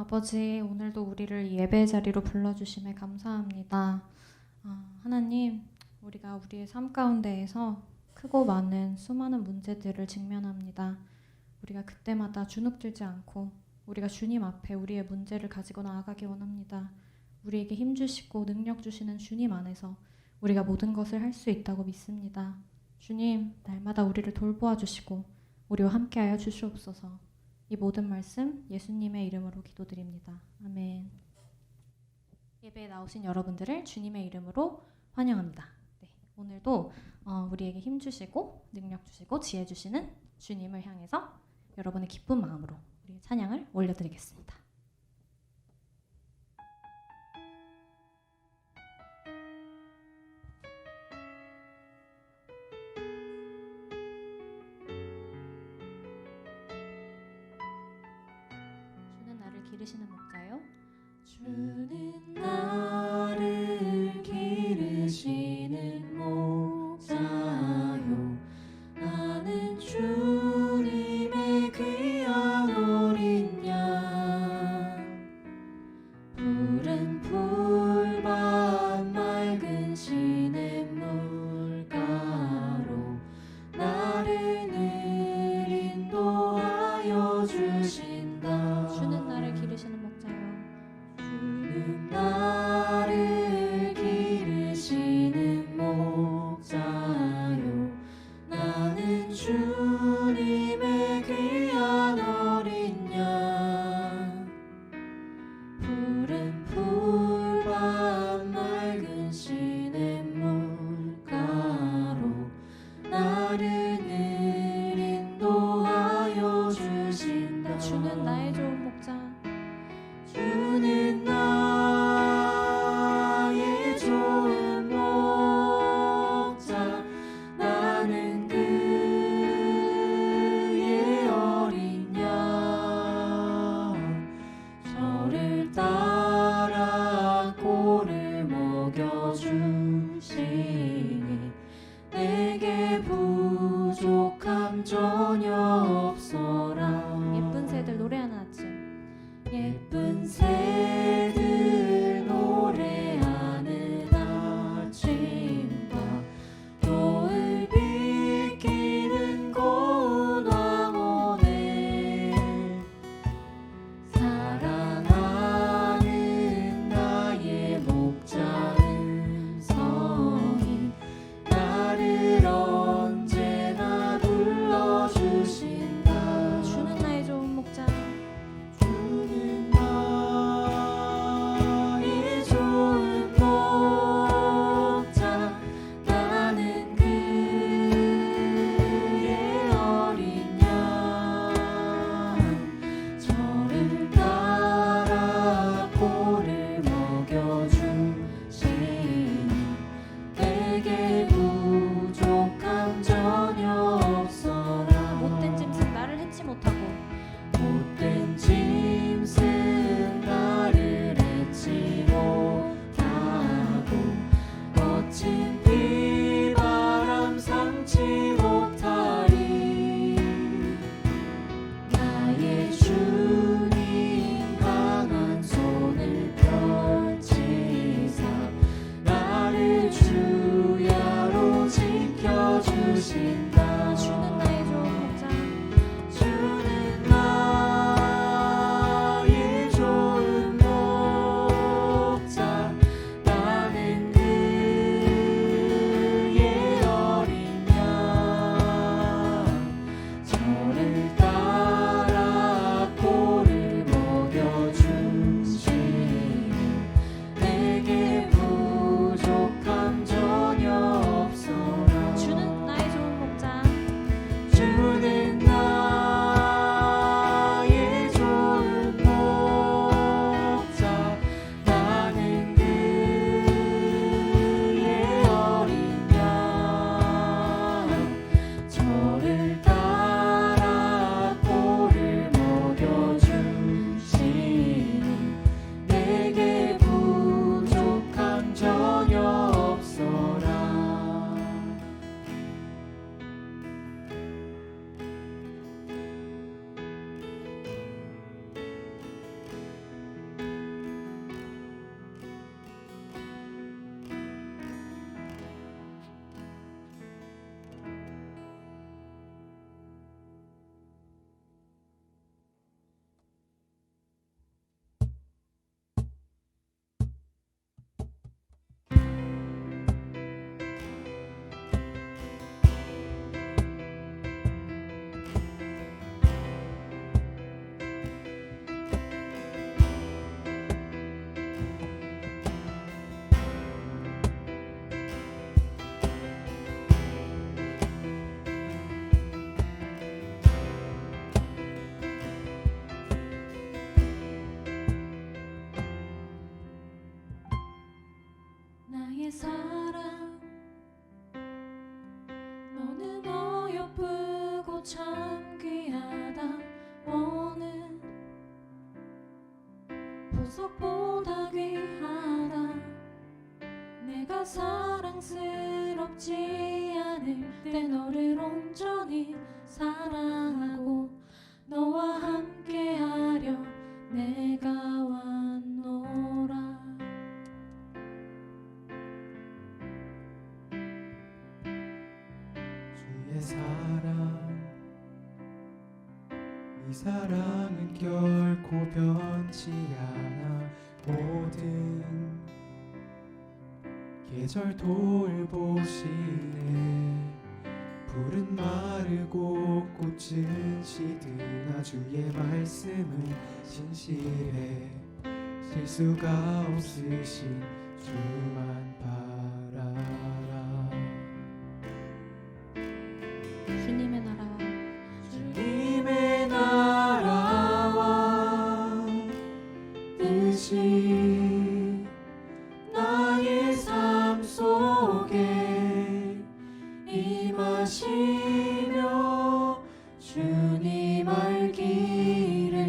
아버지, 오늘도 우리를 예배 자리로 불러주심에 감사합니다. 하나님, 우리가 우리의 삶 가운데에서 크고 많은 수많은 문제들을 직면합니다. 우리가 그때마다 주눅들지 않고 우리가 주님 앞에 우리의 문제를 가지고 나아가기 원합니다. 우리에게 힘 주시고 능력 주시는 주님 안에서 우리가 모든 것을 할 수 있다고 믿습니다. 주님, 날마다 우리를 돌보아 주시고 우리와 함께하여 주시옵소서. 이 모든 말씀 예수님의 이름으로 기도드립니다. 아멘. 예배에 나오신 여러분들을 주님의 이름으로 환영합니다. 네, 오늘도 우리에게 힘 주시고 능력 주시고 지혜 주시는 주님을 향해서 여러분의 기쁜 마음으로 우리 찬양을 올려드리겠습니다. 주는 나를 기르시는 목자요. 주는 나를 기르시는 목자요. 나는 주님의 귀한 어린 양. 푸른 풀밭 맑은 시냇물가로 나를 늘 인도하여 주신다. 주는 나를 기르시는 목자요. 주는 나를 기르시는 목자요. 나는 주님의 귀한 어린 양. 푸른 풀밭 맑은 시냇물가로 나를 늘 인도하여 주신다. 주는 나의 좋은 목자. 주는 나의 좋은 목자. 나는 그의 어린 양. 저를 따라 꼴을 먹여주시니 내게 부족함 전혀 없어라. 예쁜 새들 노래하는 아침. 예쁜 새들 노래하는 아침과 겨울 비키는 고운 황혼에 사랑하는 나의 목자 음성이 나를 언제나 불러주신다. 주는 나의 좋은 목자. 주는 나의 좋은 목자. 나는 그의 어린 양. 저를 따라 꼴을 먹여주시니 내게 부족함 전혀 없어라. 못된 짐승 나를 해치 못하고 못된 짐승 나를 해치 못하고 거친 비바람 삼지 못하리. 나의 주님 강한 손을 펼치사 나를 주야로 지켜주신다. 주는 나의 좋은 목자. 주는 나의 좋은 목자. 나는 그의 어린 양. 저를 따라 꼴을 먹여주시니 내게 부족함 전혀 없어라. 주는 나의 좋은 목자. 참 귀하다. 너는 보석보다 귀하다. 내가 사랑스럽지 않을 때 너를 온전히 사랑하고 너와 함께하려 내가 왔노라. 주의 사랑, 이 사랑은 결코 변치 않아. 모든 계절 돌보시네. 풀은 마르고 꽃은 시드나 주의 말씀은 신실해. 실수가 없으신 주만 바라라. 주님의 나라와 주님의 나라와 뜻이 나의 삶 속에 임하시며 주님 알기를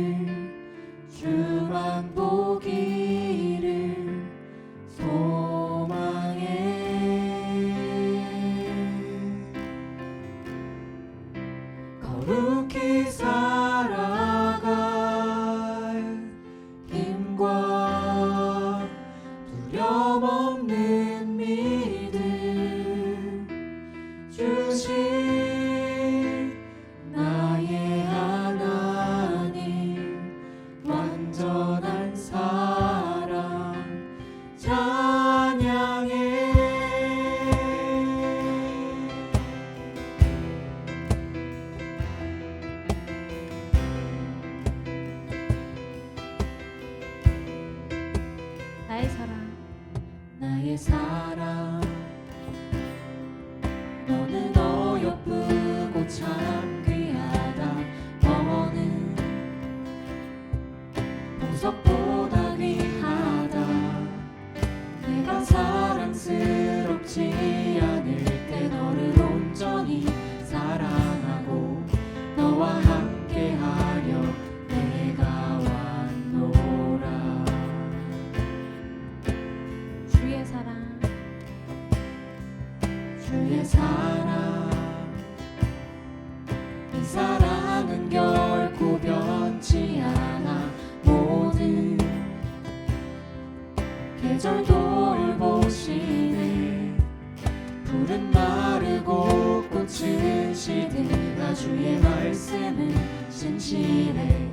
주만 보기를 소망해. 거룩히 살아갈 힘과 두려움 없는 믿음 주신 나의 하나님, 완전한 사랑 찬양해. 나의 사랑, 나의 사랑, 너는 어여쁘고 참 귀하다. 너는 보석보다 귀하다. 내가 사랑스럽지 않을 때 너를 온전히 사랑하고 너와 함께하려 내가 왔노라. 주의 사랑, 주의 사랑, 이 사랑은 결코 변치 않아. 모든 계절 돌보시네. 풀은 마르고 꽃은 시드나 주의 말씀은 신실해.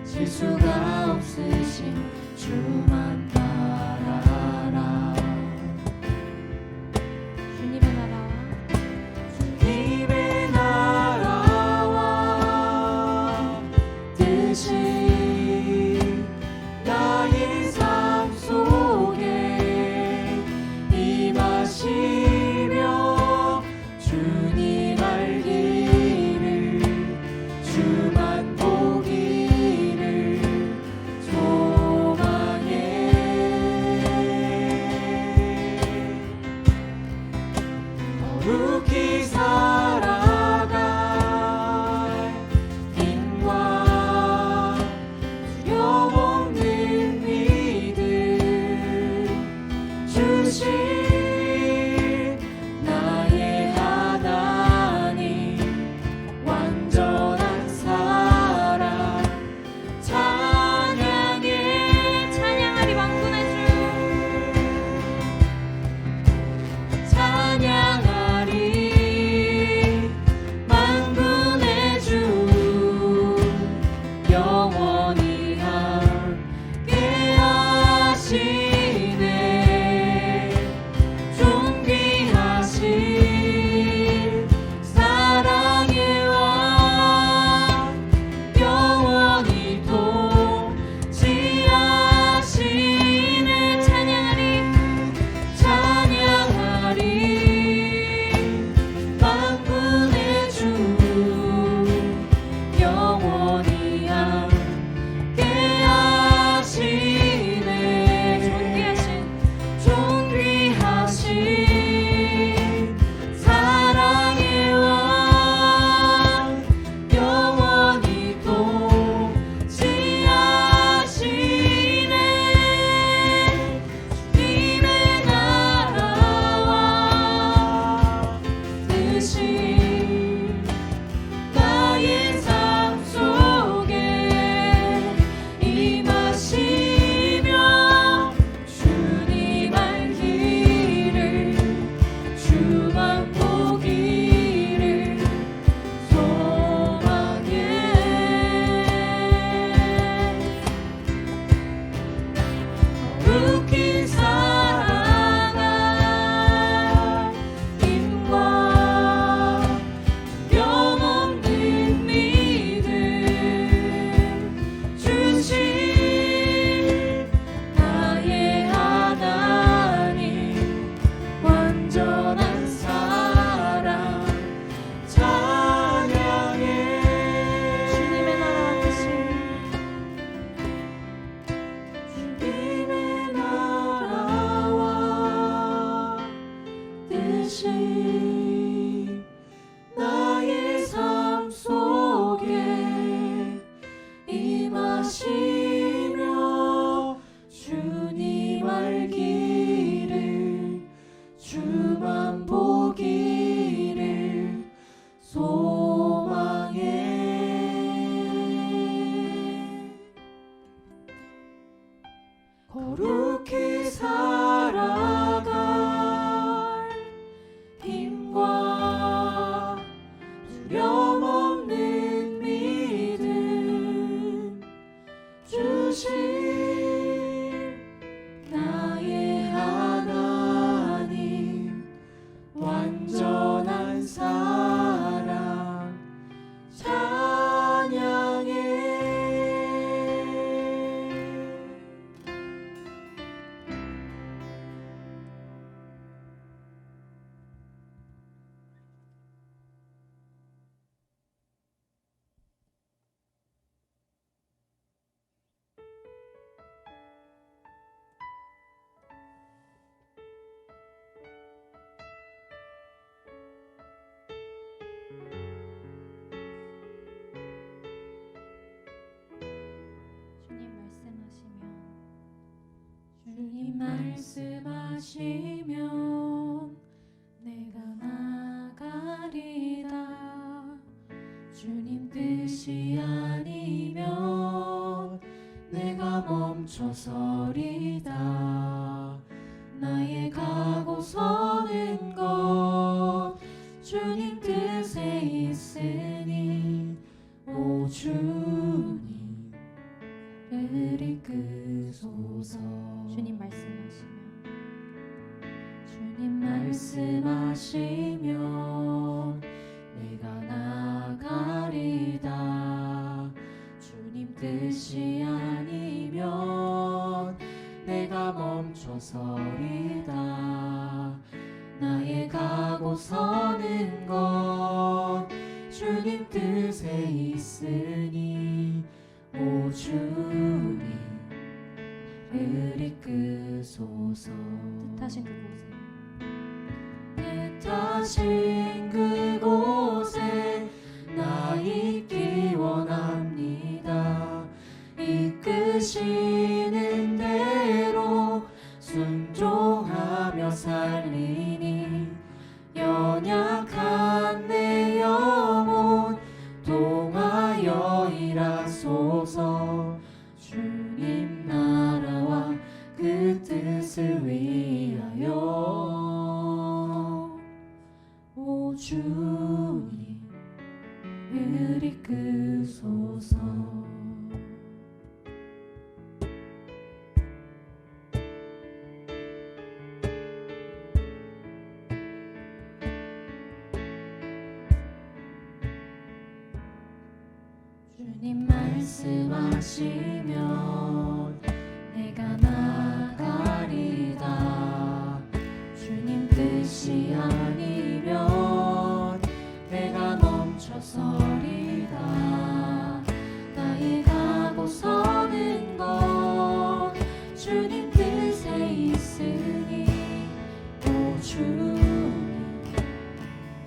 실수가 없으신 주만 바라라. 주님의 나라와 주님의 나라와 뜻이 나의 삶 속에 임하시며 주님 알기를 주만 보기를 소망해. 거룩히 살아갈 힘과 두려움 없는 믿음 주신 나의 하나님, 완전한 사랑 찬양해. 찬양하리 왕군의 주. 찬양하리. 말씀하시면 내가 나가리다. 주님 뜻이 아니면 내가 멈춰서리다. 나의 가고 서는 것 주님 뜻에 있으니 오 주님 를 이끄소서. 주님 말씀하시면 주님 말씀하시면 내가 나가리다. 주님 뜻이 아니면 내가 멈춰서리다. 나의 가고 서는 것 주님 뜻에 있으니 오 주님 를 이끄소서. 뜻하신 그곳에 뜻하신 그곳에 나 있기 원합니다. 이끄시는 대로 순종하며 살리니 연약한 내 영혼 동하여 일하소서. 주님 나라와 그 뜻을 위하여 오 주님 을 이끄소서. 주님 말씀하시면 내가 나가리다. 주님 뜻이 아니면 내가 멈춰서리다. 나의 가고 서는 것 주님 뜻에 있으니 오 주님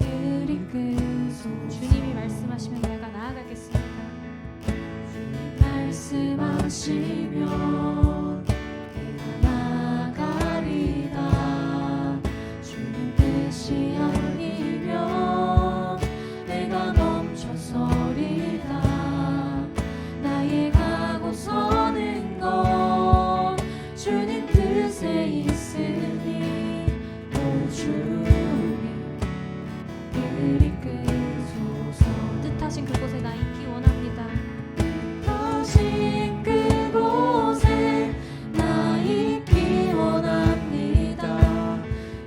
을 이끄소서. 주님이 말씀하시면 내가 나아가겠습니다. 말씀하시면 내가 나가리다. 주님 뜻이 아니면 내가 멈춰서리다. 나의 가고 서는 것 주님 뜻에 있으니 오 주님 을 이끄소서. 뜻하신 그곳에 나 있기 원합니다. 뜻하신 그곳에 나 있기 원합니다.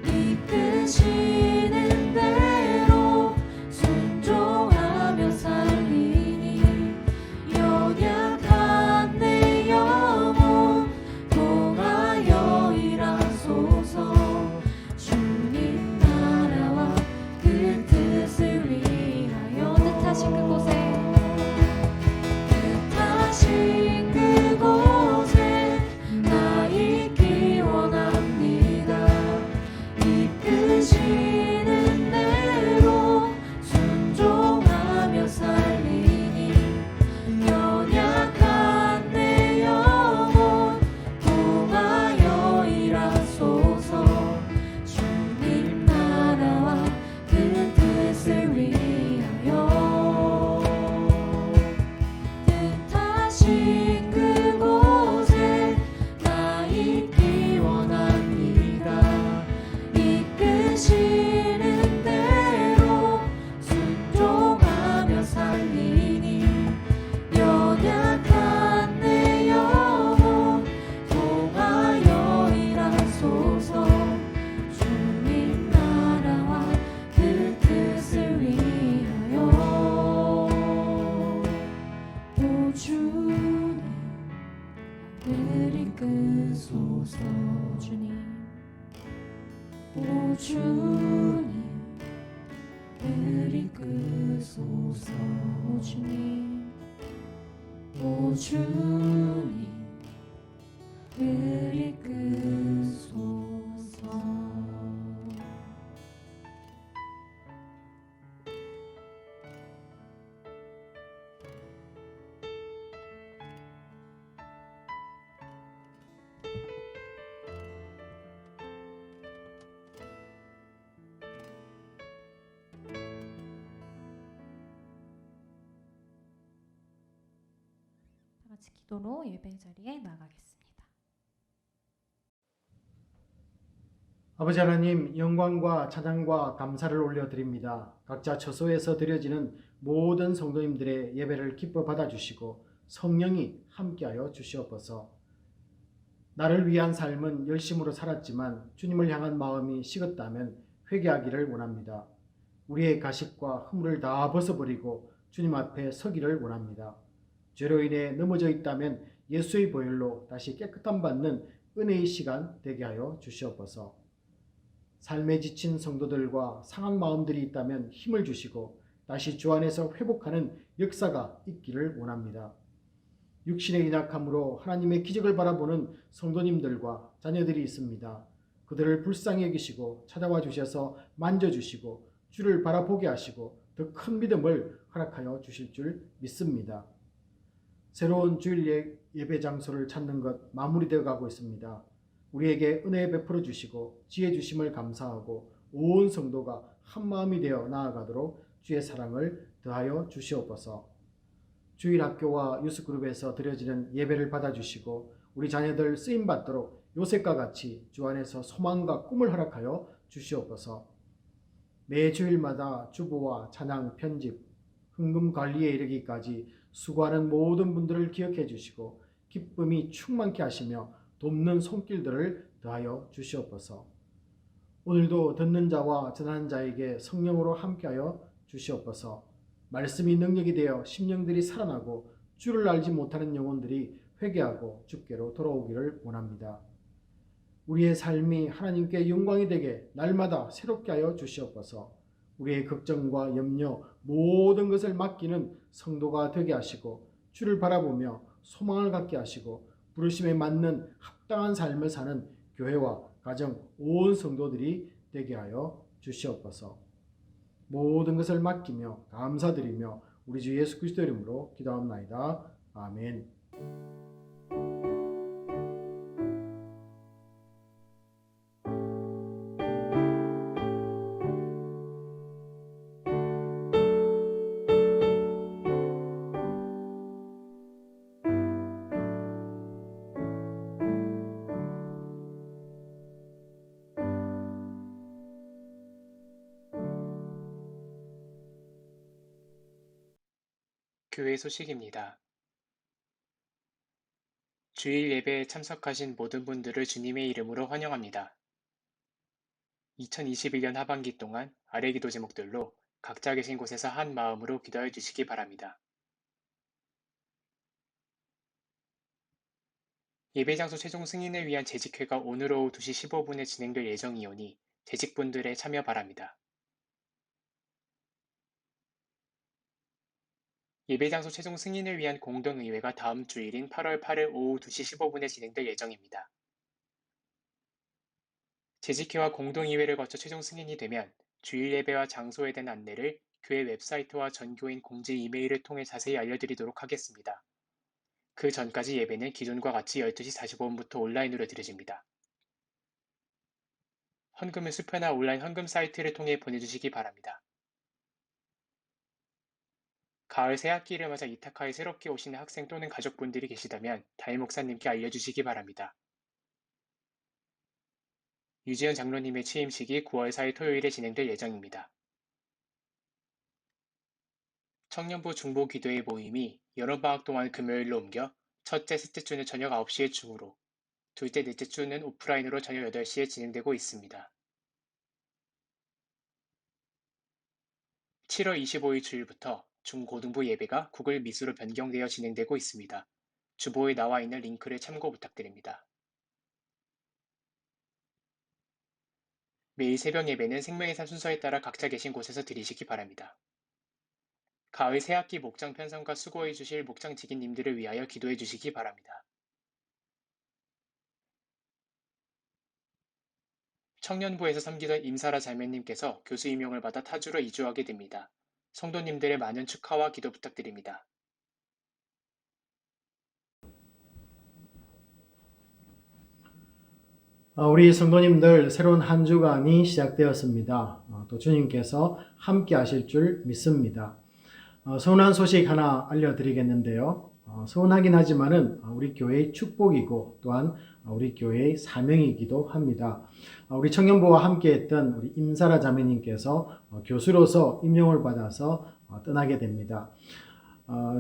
이끄시는 대로 순종하며 살리니 연약한 내 영혼 동하여 일하소서. 주님 나라와 그 뜻을 위하여 뜻하신 그곳에 뜻하신 그곳에 나 있기 원합니다. 이끄시는 대로 순종하며 살리니 연약한 내 영혼 동하여 일하소서. 주님 나라와 그 뜻을 위하여 뜻하신 그곳에 나 있기 원합니다. 이끄시는 대로 순종하며 살리니 연약한 내 영혼 동하여 일하소서. 주님 나라와 그 뜻을 위하여 오 주님 을 이끄소서. 주님 오 주님 을 이끄소서. 오 주님 오 주님 을 이끄소서. 같이 기도로 예배 자리에 나가겠습니다. 아버지 하나님, 영광과 찬양과 감사를 올려드립니다. 각자 처소에서 드려지는 모든 성도님들의 예배를 기뻐 받아주시고 성령이 함께하여 주시옵소서. 나를 위한 삶은 열심으로 살았지만 주님을 향한 마음이 식었다면 회개하기를 원합니다. 우리의 가식과 허물을 다 벗어버리고 주님 앞에 서기를 원합니다. 죄로 인해 넘어져 있다면 예수의 보혈로 다시 깨끗함 받는 은혜의 시간 되게 하여 주시옵소서. 삶에 지친 성도들과 상한 마음들이 있다면 힘을 주시고 다시 주 안에서 회복하는 역사가 있기를 원합니다. 육신의 연약함으로 하나님의 기적을 바라보는 성도님들과 자녀들이 있습니다. 그들을 불쌍히 여기시고 찾아와 주셔서 만져주시고 주를 바라보게 하시고 더 큰 믿음을 허락하여 주실 줄 믿습니다. 새로운 주일 예배 장소를 찾는 것 마무리되어 가고 있습니다. 우리에게 은혜 베풀어 주시고 지혜 주심을 감사하고 온 성도가 한 마음이 되어 나아가도록 주의 사랑을 더하여 주시옵소서. 주일 학교와 유스그룹에서 드려지는 예배를 받아주시고 우리 자녀들 쓰임받도록 요셉과 같이 주 안에서 소망과 꿈을 허락하여 주시옵소서. 매 주일마다 주보와 찬양 편집, 헌금 관리에 이르기까지 수고하는 모든 분들을 기억해 주시고 기쁨이 충만케 하시며 돕는 손길들을 더하여 주시옵소서. 오늘도 듣는 자와 전하는 자에게 성령으로 함께하여 주시옵소서. 말씀이 능력이 되어 심령들이 살아나고 주를 알지 못하는 영혼들이 회개하고 주께로 돌아오기를 원합니다. 우리의 삶이 하나님께 영광이 되게 날마다 새롭게 하여 주시옵소서. 우리의 걱정과 염려 모든 것을 맡기는 성도가 되게 하시고 주를 바라보며 소망을 갖게 하시고 부르심에 맞는 합당한 삶을 사는 교회와 가정 온 성도들이 되게 하여 주시옵소서. 모든 것을 맡기며 감사드리며 우리 주 예수 그리스도 이름으로 기도합나이다. 아멘. 교회 소식입니다. 주일 예배에 참석하신 모든 분들을 주님의 이름으로 환영합니다. 2021년 하반기 동안 아래 기도 제목들로 각자 계신 곳에서 한 마음으로 기도해 주시기 바랍니다. 예배 장소 최종 승인을 위한 재직회가 오늘 오후 2시 15분에 진행될 예정이오니 재직분들의 참여 바랍니다. 예배 장소 최종 승인을 위한 공동의회가 다음 주일인 8월 8일 오후 2시 15분에 진행될 예정입니다. 재직회와 공동의회를 거쳐 최종 승인이 되면 주일 예배와 장소에 대한 안내를 교회 웹사이트와 전교인 공지 이메일을 통해 자세히 알려드리도록 하겠습니다. 그 전까지 예배는 기존과 같이 12시 45분부터 온라인으로 드려집니다. 헌금은 수표나 온라인 헌금 사이트를 통해 보내주시기 바랍니다. 가을 새학기를 맞아 이타카에 새롭게 오시는 학생 또는 가족분들이 계시다면 담임 목사님께 알려주시기 바랍니다. 유지연 장로님의 취임식이 9월 4일 토요일에 진행될 예정입니다. 청년부 중보 기도회 모임이 여름방학 동안 금요일로 옮겨 첫째, 셋째 주는 저녁 9시에 줌으로, 둘째, 넷째 주는 오프라인으로 저녁 8시에 진행되고 있습니다. 7월 25일 주일부터 중고등부 예배가 구글 미수로 변경되어 진행되고 있습니다. 주보에 나와 있는 링크를 참고 부탁드립니다. 매일 새벽 예배는 생명의 산 순서에 따라 각자 계신 곳에서 드리시기 바랍니다. 가을 새학기 목장 편성과 수고해 주실 목장 직위님들을 위하여 기도해 주시기 바랍니다. 청년부에서 섬기던 임사라 자매님께서 교수 임용을 받아 타주로 이주하게 됩니다. 성도님들의 많은 축하와 기도 부탁드립니다. 우리 성도님들 새로운 한 주간이 시작되었습니다. 또 주님께서 함께 하실 줄 믿습니다. 서운한 소식 하나 알려드리겠는데요. 서운하긴 하지만은 우리 교회의 축복이고 또한 우리 교회의 사명이기도 합니다. 우리 청년부와 함께했던 우리 임사라 자매님께서 교수로서 임용을 받아서 떠나게 됩니다.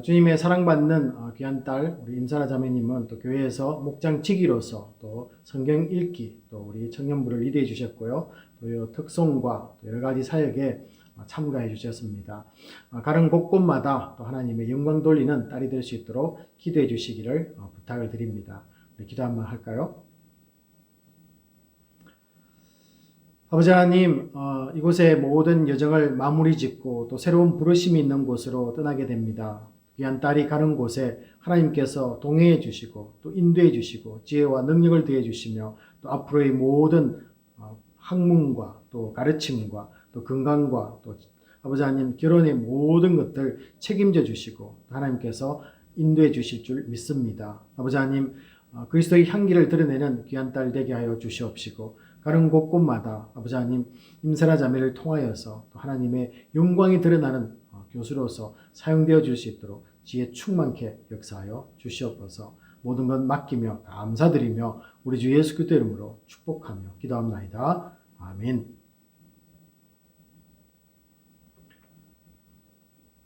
주님의 사랑받는 귀한 딸 우리 임사라 자매님은 또 교회에서 목장치기로서 또 성경 읽기 또 우리 청년부를 리드해 주셨고요. 또 특송과 또 여러 가지 사역에 참가해 주셨습니다. 가는 곳곳마다 또 하나님의 영광 돌리는 딸이 될 수 있도록 기도해 주시기를 부탁을 드립니다. 우리 기도 한번 할까요? 아버지 하나님, 이곳의 모든 여정을 마무리 짓고 또 새로운 부르심이 있는 곳으로 떠나게 됩니다. 귀한 딸이 가는 곳에 하나님께서 동행해 주시고 또 인도해 주시고 지혜와 능력을 더해 주시며 또 앞으로의 모든 학문과 또 가르침과 또 건강과 또 아버지 하나님 결혼의 모든 것들 책임져 주시고 하나님께서 인도해 주실 줄 믿습니다. 아버지 하나님 그리스도의 향기를 드러내는 귀한 딸 되게 하여 주시옵시고 가는 곳곳마다 아버지 하나님 임사라 자매를 통하여서 또 하나님의 영광이 드러나는 교수로서 사용되어 줄 수 있도록 지혜 충만케 역사하여 주시옵소서. 모든 것 맡기며 감사드리며 우리 주 예수 그리스도 이름으로 축복하며 기도합나이다. 아멘.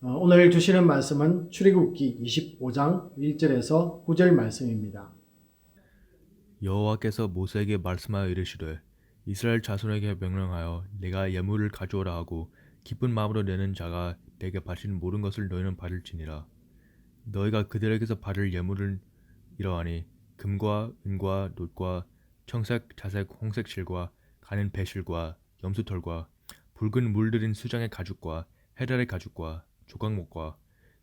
오늘 주시는 말씀은 출애굽기 25장 1절에서 9절 말씀입니다. 여호와께서 모세에게 말씀하여 이르시되 이스라엘 자손에게 명령하여 내가 예물을 가져오라 하고 기쁜 마음으로 내는 자가 내게 바치는 모든 것을 너희는 받을지니라. 너희가 그들에게서 받을 예물은 이러하니 금과 은과 놋과 청색, 자색, 홍색 실과 가는 배실과 염소털과 붉은 물들인 수장의 가죽과 헤달의 가죽과 조각목과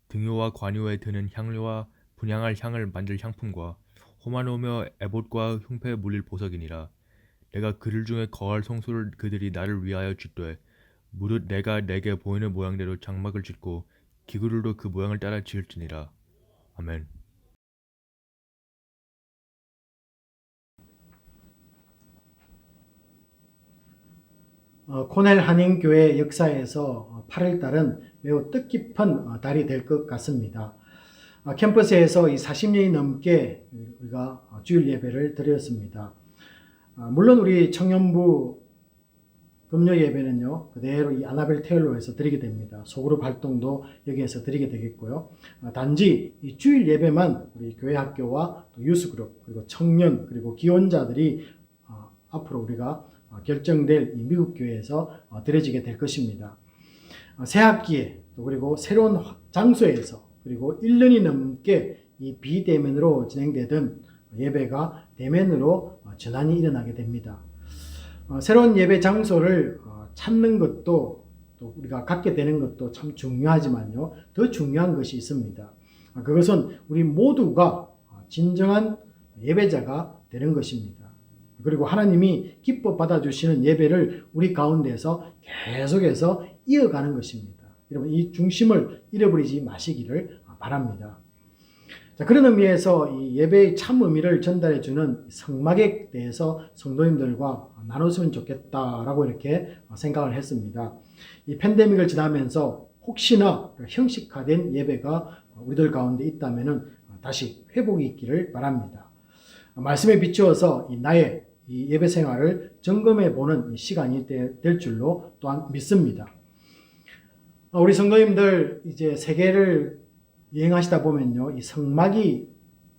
등효와 관유에 드는 향료와 분향할 향을 만들 향품과 호마노며 에봇과 흉패에 물릴 보석이니라. 내가 그들 중에 거할 성소를 그들이 나를 위하여 짓되 무릇 내가 내게 보이는 모양대로 장막을 짓고 기구들도 그 모양을 따라 지을지니라. 아멘. 코넬 한인교회 역사에서 8월달은 매우 뜻깊은 달이 될 것 같습니다. 캠퍼스에서 이 40년이 넘게 우리가 주일 예배를 드렸습니다. 물론 우리 청년부 금요 예배는요 그대로 이 아나벨 테일로에서 드리게 됩니다. 소그룹 활동도 여기에서 드리게 되겠고요. 단지 이 주일 예배만 우리 교회 학교와 또 유스그룹 그리고 청년 그리고 기혼자들이 앞으로 우리가 결정될 이 미국 교회에서 드려지게 될 것입니다. 새 학기에 또 그리고 새로운 장소에서 그리고 1년이 넘게 이 비대면으로 진행되던 예배가 대면으로 전환이 일어나게 됩니다. 새로운 예배 장소를 찾는 것도 또 우리가 갖게 되는 것도 참 중요하지만요. 더 중요한 것이 있습니다. 그것은 우리 모두가 진정한 예배자가 되는 것입니다. 그리고 하나님이 기뻐 받아주시는 예배를 우리 가운데서 계속해서 이어가는 것입니다. 여러분 이 중심을 잃어버리지 마시기를 바랍니다. 자, 그런 의미에서 이 예배의 참 의미를 전달해 주는 성막에 대해서 성도님들과 나눴으면 좋겠다라고 이렇게 생각을 했습니다. 이 팬데믹을 지나면서 혹시나 형식화된 예배가 우리들 가운데 있다면은 다시 회복이 있기를 바랍니다. 말씀에 비추어서 나의 이 예배 생활을 점검해 보는 시간이 될 줄로 또한 믿습니다. 우리 성도님들 이제 세계를 여행하시다 보면요, 이 성막이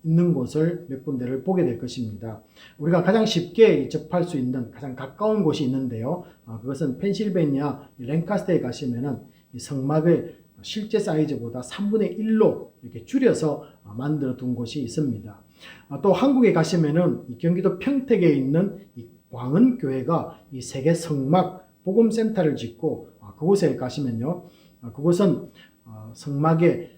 있는 곳을 몇 군데를 보게 될 것입니다. 우리가 가장 쉽게 접할 수 있는 가장 가까운 곳이 있는데요. 그것은 펜실베니아 랭카스터에 가시면은 이 성막을 실제 사이즈보다 3분의 1로 이렇게 줄여서 만들어 둔 곳이 있습니다. 또 한국에 가시면은 이 경기도 평택에 있는 이 광은교회가 이 세계 성막 복음센터를 짓고 그곳에 가시면요. 그곳은 성막의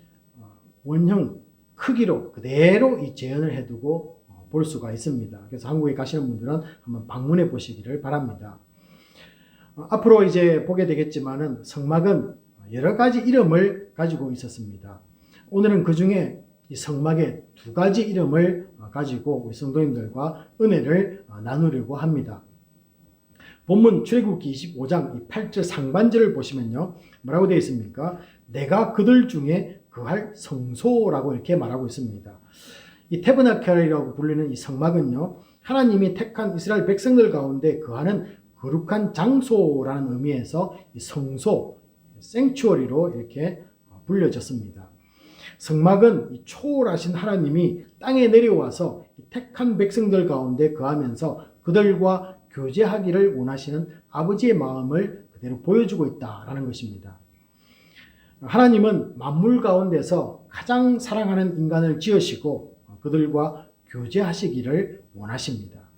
원형 크기로 그대로 이 재현을 해두고 볼 수가 있습니다. 그래서 한국에 가시는 분들은 한번 방문해 보시기를 바랍니다. 앞으로 이제 보게 되겠지만은 성막은 여러 가지 이름을 가지고 있었습니다. 오늘은 그 중에 이 성막의 두 가지 이름을 가지고 우리 성도님들과 은혜를 나누려고 합니다. 본문 출애굽기 25장 8절 상반절을 보시면요. 뭐라고 되어 있습니까? 내가 그들 중에 거할 성소라고 이렇게 말하고 있습니다. 이 태브나켈이라고 불리는 이 성막은요, 하나님이 택한 이스라엘 백성들 가운데 거하는 거룩한 장소라는 의미에서 이 성소, 생추어리로 이렇게 불려졌습니다. 성막은 이 초월하신 하나님이 땅에 내려와서 택한 백성들 가운데 거하면서 그들과 교제하기를 원하시는 아버지의 마음을 그대로 보여주고 있다라는 것입니다. 하나님은 만물 가운데서 가장 사랑하는 인간을 지으시고 그들과 교제하시기를 원하십니다.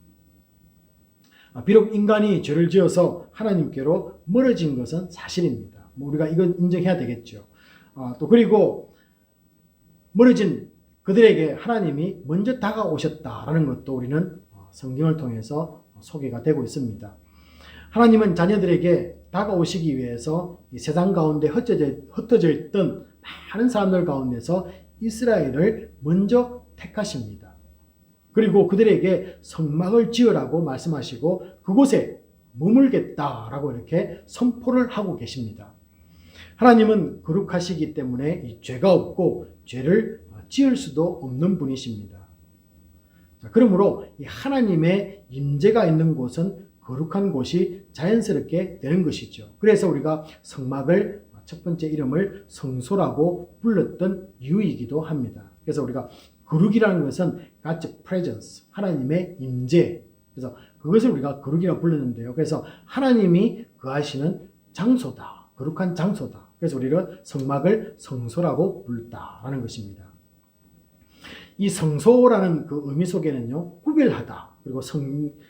비록 인간이 죄를 지어서 하나님께로 멀어진 것은 사실입니다. 우리가 이건 인정해야 되겠죠. 또 그리고 멀어진 그들에게 하나님이 먼저 다가오셨다라는 것도 우리는 성경을 통해서 소개가 되고 있습니다. 하나님은 자녀들에게 다가오시기 위해서 이 세상 가운데 흩어져 있던 많은 사람들 가운데서 이스라엘을 먼저 택하십니다. 그리고 그들에게 성막을 지으라고 말씀하시고 그곳에 머물겠다라고 이렇게 선포를 하고 계십니다. 하나님은 거룩하시기 때문에 이 죄가 없고 죄를 지을 수도 없는 분이십니다. 그러므로 이 하나님의 임재가 있는 곳은 거룩한 곳이 자연스럽게 되는 것이죠. 그래서 우리가 성막을 첫 번째 이름을 성소라고 불렀던 이유이기도 합니다. 그래서 우리가 거룩이라는 것은 God's presence, 하나님의 임재. 그래서 그것을 우리가 거룩이라고 불렀는데요. 그래서 하나님이 거하시는 장소다. 거룩한 장소다. 그래서 우리는 성막을 성소라고 불렀다라는 것입니다. 이 성소라는 그 의미 속에는요, 구별하다, 그리고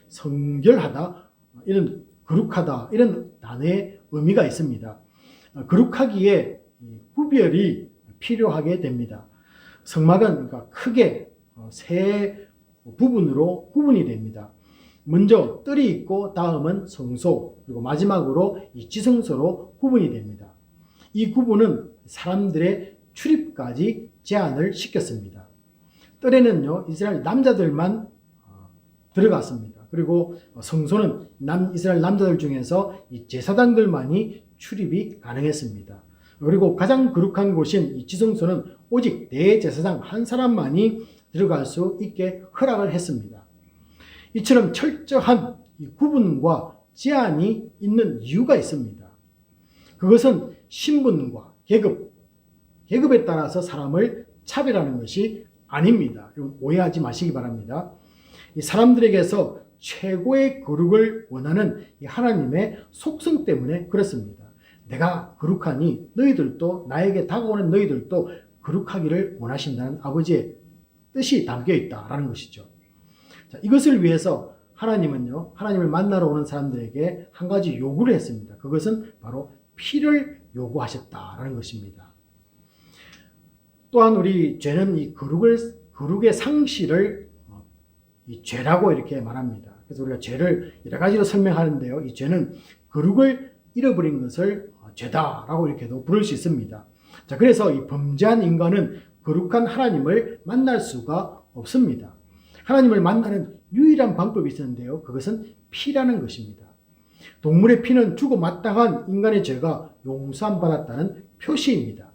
성결하다, 이런 거룩하다, 이런 단어의 의미가 있습니다. 거룩하기에 구별이 필요하게 됩니다. 성막은 그러니까 크게 세 부분으로 구분이 됩니다. 먼저 뜰이 있고 다음은 성소, 그리고 마지막으로 이 지성소로 구분이 됩니다. 이 구분은 사람들의 출입까지 제한을 시켰습니다. 뜰에는요, 이스라엘 남자들만 들어갔습니다. 그리고 성소는 이스라엘 남자들 중에서 이 제사장들만이 출입이 가능했습니다. 그리고 가장 거룩한 곳인 이 지성소는 오직 대제사장 한 사람만이 들어갈 수 있게 허락을 했습니다. 이처럼 철저한 이 구분과 제한이 있는 이유가 있습니다. 그것은 신분과 계급에 따라서 사람을 차별하는 것이 아닙니다. 오해하지 마시기 바랍니다. 이 사람들에게서 최고의 거룩을 원하는 이 하나님의 속성 때문에 그렇습니다. 내가 거룩하니 너희들도, 나에게 다가오는 너희들도 거룩하기를 원하신다는 아버지의 뜻이 담겨 있다라는 것이죠. 자, 이것을 위해서 하나님은요, 하나님을 만나러 오는 사람들에게 한 가지 요구를 했습니다. 그것은 바로 피를 요구하셨다라는 것입니다. 또한 우리 죄는 이 거룩의 상실을 이 죄라고 이렇게 말합니다. 그래서 우리가 죄를 여러 가지로 설명하는데요, 이 죄는 거룩을 잃어버린 것을 죄다라고 이렇게도 부를 수 있습니다. 자, 그래서 이 범죄한 인간은 거룩한 하나님을 만날 수가 없습니다. 하나님을 만나는 유일한 방법이 있었는데요, 그것은 피라는 것입니다. 동물의 피는 주고 마땅한 인간의 죄가 용서함 받았다는 표시입니다.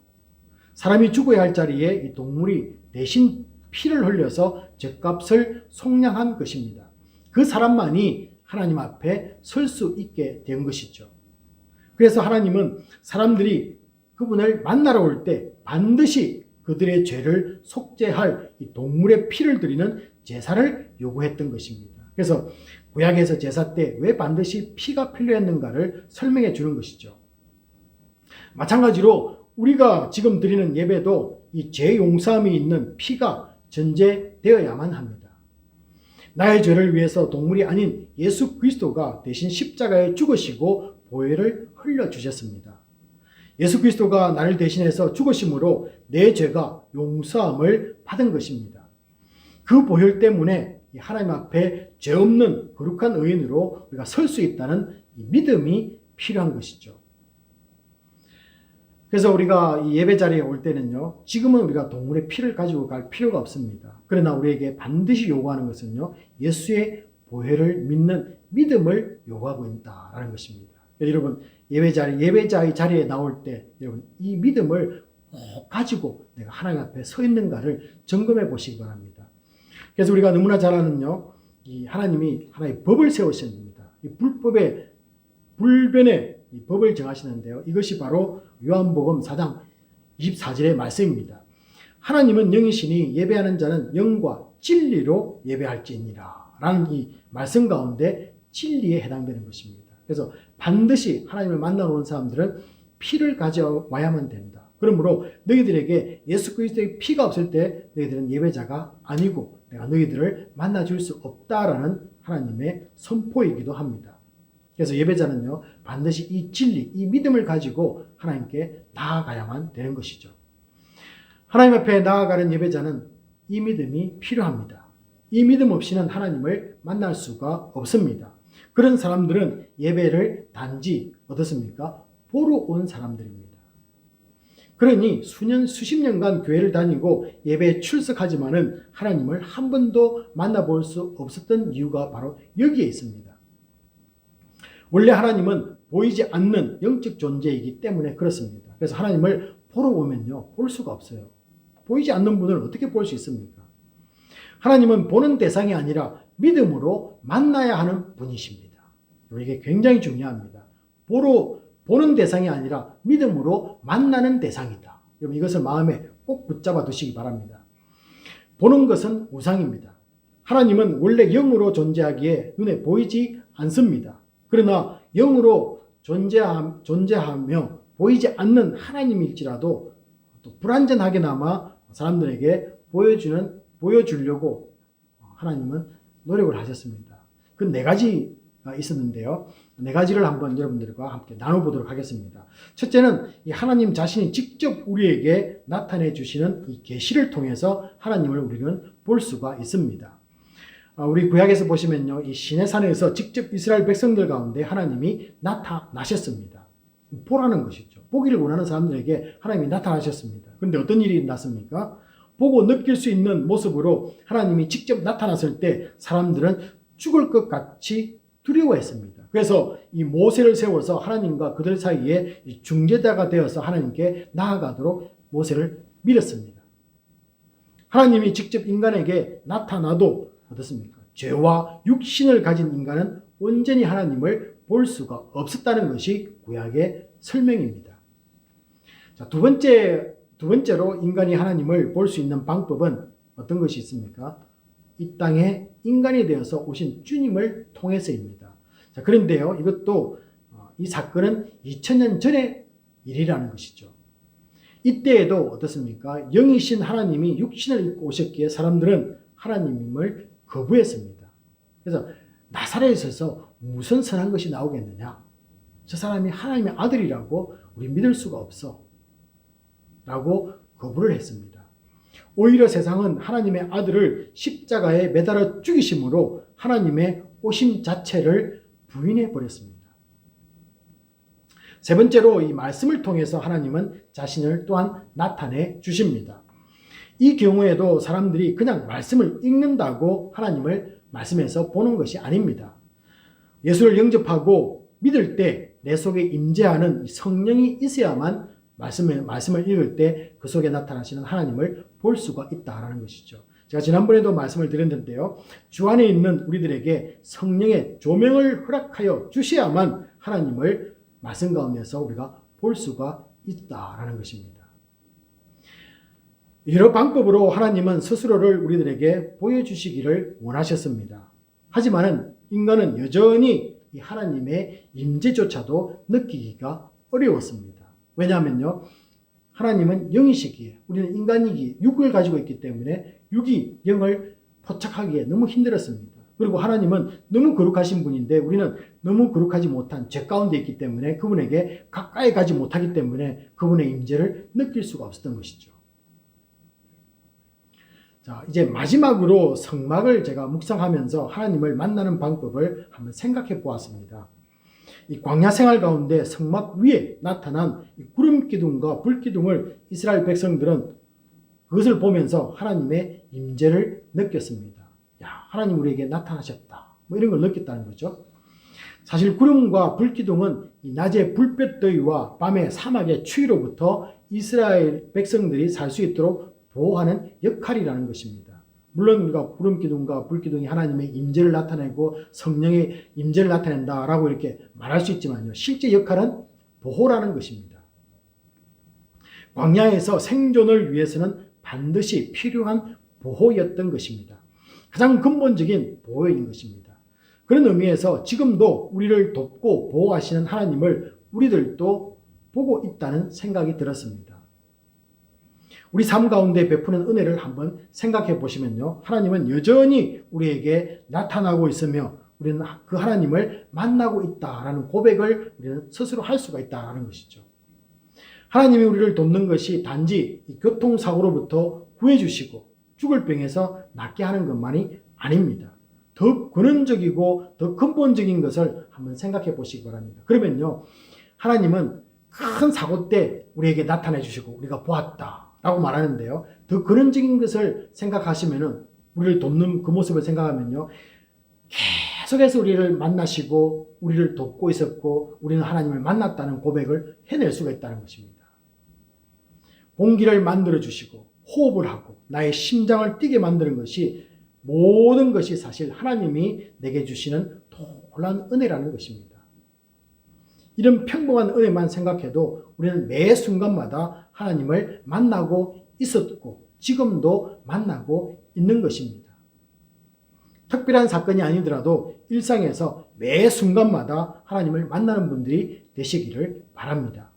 사람이 죽어야 할 자리에 이 동물이 대신 피를 흘려서 죄값을 속량한 것입니다. 그 사람만이 하나님 앞에 설 수 있게 된 것이죠. 그래서 하나님은 사람들이 그분을 만나러 올 때 반드시 그들의 죄를 속죄할 이 동물의 피를 드리는 제사를 요구했던 것입니다. 그래서 구약에서 제사 때 왜 반드시 피가 필요했는가를 설명해 주는 것이죠. 마찬가지로 우리가 지금 드리는 예배도 이 죄 용서함이 있는 피가 전제되어야만 합니다. 나의 죄를 위해서 동물이 아닌 예수 그리스도가 대신 십자가에 죽으시고 보혈을 흘려주셨습니다. 예수 그리스도가 나를 대신해서 죽으심으로 내 죄가 용서함을 받은 것입니다. 그 보혈 때문에 하나님 앞에 죄 없는 거룩한 의인으로 우리가 설 수 있다는 믿음이 필요한 것이죠. 그래서 우리가 이 예배 자리에 올 때는요, 지금은 우리가 동물의 피를 가지고 갈 필요가 없습니다. 그러나 우리에게 반드시 요구하는 것은요, 예수의 보혈을 믿는 믿음을 요구하고 있다라는 것입니다. 여러분, 예배자의 자리에 나올 때 여러분 이 믿음을 꼭 가지고 내가 하나님 앞에 서 있는가를 점검해 보시기 바랍니다. 그래서 우리가 너무나 잘 아는요, 이 하나님이 하나의 법을 세우십니다. 이 불법의 불변의 이 법을 정하시는데요. 이것이 바로 요한복음 4장 24절의 말씀입니다. 하나님은 영이시니 예배하는 자는 영과 진리로 예배할지니라 라는 이 말씀 가운데 진리에 해당되는 것입니다. 그래서 반드시 하나님을 만나러 온 사람들은 피를 가져와야만 된다. 그러므로 너희들에게 예수 그리스도의 피가 없을 때 너희들은 예배자가 아니고 내가 너희들을 만나줄 수 없다라는 하나님의 선포이기도 합니다. 그래서 예배자는요, 반드시 이 진리, 이 믿음을 가지고 하나님께 나아가야만 되는 것이죠. 하나님 앞에 나아가는 예배자는 이 믿음이 필요합니다. 이 믿음 없이는 하나님을 만날 수가 없습니다. 그런 사람들은 예배를 단지 어떻습니까? 보러 온 사람들입니다. 그러니 수십 년간 교회를 다니고 예배에 출석하지만은 하나님을 한 번도 만나볼 수 없었던 이유가 바로 여기에 있습니다. 원래 하나님은 보이지 않는 영적 존재이기 때문에 그렇습니다. 그래서 하나님을 보러 오면요, 볼 수가 없어요. 보이지 않는 분을 어떻게 볼 수 있습니까? 하나님은 보는 대상이 아니라 믿음으로 만나야 하는 분이십니다. 이게 굉장히 중요합니다. 보는 대상이 아니라 믿음으로 만나는 대상이다. 여러분 이것을 마음에 꼭 붙잡아 두시기 바랍니다. 보는 것은 우상입니다. 하나님은 원래 영으로 존재하기에 눈에 보이지 않습니다. 그러나 영으로 존재하며 보이지 않는 하나님일지라도 또 불완전하게나마 사람들에게 보여주려고 하나님은 노력을 하셨습니다. 그 네 가지가 있었는데요. 네 가지를 한번 여러분들과 함께 나눠보도록 하겠습니다. 첫째는 이 하나님 자신이 직접 우리에게 나타내 주시는 이 계시를 통해서 하나님을 우리는 볼 수가 있습니다. 우리 구약에서 보시면요, 이 시내산에서 직접 이스라엘 백성들 가운데 하나님이 나타나셨습니다. 보라는 것이죠. 보기를 원하는 사람들에게 하나님이 나타나셨습니다. 그런데 어떤 일이 났습니까? 보고 느낄 수 있는 모습으로 하나님이 직접 나타났을 때 사람들은 죽을 것 같이 두려워했습니다. 그래서 이 모세를 세워서 하나님과 그들 사이에 중재자가 되어서 하나님께 나아가도록 모세를 밀었습니다. 하나님이 직접 인간에게 나타나도 어떻습니까? 죄와 육신을 가진 인간은 온전히 하나님을 볼 수가 없었다는 것이 구약의 설명입니다. 자, 두 번째로 인간이 하나님을 볼 수 있는 방법은 어떤 것이 있습니까? 이 땅에 인간이 되어서 오신 주님을 통해서입니다. 자, 그런데요, 이것도 이 사건은 2000년 전의 일이라는 것이죠. 이때에도 어떻습니까? 영이신 하나님이 육신을 입고 오셨기에 사람들은 하나님을 거부했습니다. 그래서 나사렛에서 무슨 선한 것이 나오겠느냐? 저 사람이 하나님의 아들이라고 우리 믿을 수가 없어. 라고 거부를 했습니다. 오히려 세상은 하나님의 아들을 십자가에 매달아 죽이심으로 하나님의 오심 자체를 부인해 버렸습니다. 세 번째로 이 말씀을 통해서 하나님은 자신을 또한 나타내 주십니다. 이 경우에도 사람들이 그냥 말씀을 읽는다고 하나님을 말씀에서 보는 것이 아닙니다. 예수를 영접하고 믿을 때 내 속에 임재하는 성령이 있어야만 말씀을 읽을 때 그 속에 나타나시는 하나님을 볼 수가 있다라는 것이죠. 제가 지난번에도 말씀을 드렸는데요. 주 안에 있는 우리들에게 성령의 조명을 허락하여 주셔야만 하나님을 말씀 가운데서 우리가 볼 수가 있다라는 것입니다. 여러 방법으로 하나님은 스스로를 우리들에게 보여주시기를 원하셨습니다. 하지만 인간은 여전히 이 하나님의 임재조차도 느끼기가 어려웠습니다. 왜냐하면요, 하나님은 영이시기에 우리는 인간이기에 육을 가지고 있기 때문에 육이 영을 포착하기에 너무 힘들었습니다. 그리고 하나님은 너무 거룩하신 분인데 우리는 너무 거룩하지 못한 죄 가운데 있기 때문에 그분에게 가까이 가지 못하기 때문에 그분의 임재를 느낄 수가 없었던 것이죠. 자, 이제 마지막으로 성막을 제가 묵상하면서 하나님을 만나는 방법을 한번 생각해 보았습니다. 이 광야 생활 가운데 성막 위에 나타난 이 구름 기둥과 불 기둥을 이스라엘 백성들은 그것을 보면서 하나님의 임재를 느꼈습니다. 야, 하나님 우리에게 나타나셨다. 뭐 이런 걸 느꼈다는 거죠. 사실 구름과 불기둥은 이 낮의 불볕 더위와 밤의 사막의 추위로부터 이스라엘 백성들이 살 수 있도록 보호하는 역할이라는 것입니다. 물론 우리가 구름 기둥과 불 기둥이 하나님의 임재를 나타내고 성령의 임재를 나타낸다라고 이렇게 말할 수 있지만요. 실제 역할은 보호라는 것입니다. 광야에서 생존을 위해서는 반드시 필요한 보호였던 것입니다. 가장 근본적인 보호인 것입니다. 그런 의미에서 지금도 우리를 돕고 보호하시는 하나님을 우리들도 보고 있다는 생각이 들었습니다. 우리 삶 가운데 베푸는 은혜를 한번 생각해 보시면요. 하나님은 여전히 우리에게 나타나고 있으며 우리는 그 하나님을 만나고 있다라는 고백을 우리는 스스로 할 수가 있다라는 것이죠. 하나님이 우리를 돕는 것이 단지 교통사고로부터 구해주시고 죽을 병에서 낫게 하는 것만이 아닙니다. 더 근원적이고 더 근본적인 것을 한번 생각해 보시기 바랍니다. 그러면요. 하나님은 큰 사고 때 우리에게 나타내 주시고 우리가 보았다 라고 말하는데요. 더 근원적인 것을 생각하시면은 우리를 돕는 그 모습을 생각하면요. 계속해서 우리를 만나시고 우리를 돕고 있었고 우리는 하나님을 만났다는 고백을 해낼 수가 있다는 것입니다. 공기를 만들어 주시고 호흡을 하고 나의 심장을 뛰게 만드는 것이 모든 것이 사실 하나님이 내게 주시는 놀라운 은혜라는 것입니다. 이런 평범한 은혜만 생각해도 우리는 매 순간마다 하나님을 만나고 있었고 지금도 만나고 있는 것입니다. 특별한 사건이 아니더라도 일상에서 매 순간마다 하나님을 만나는 분들이 되시기를 바랍니다.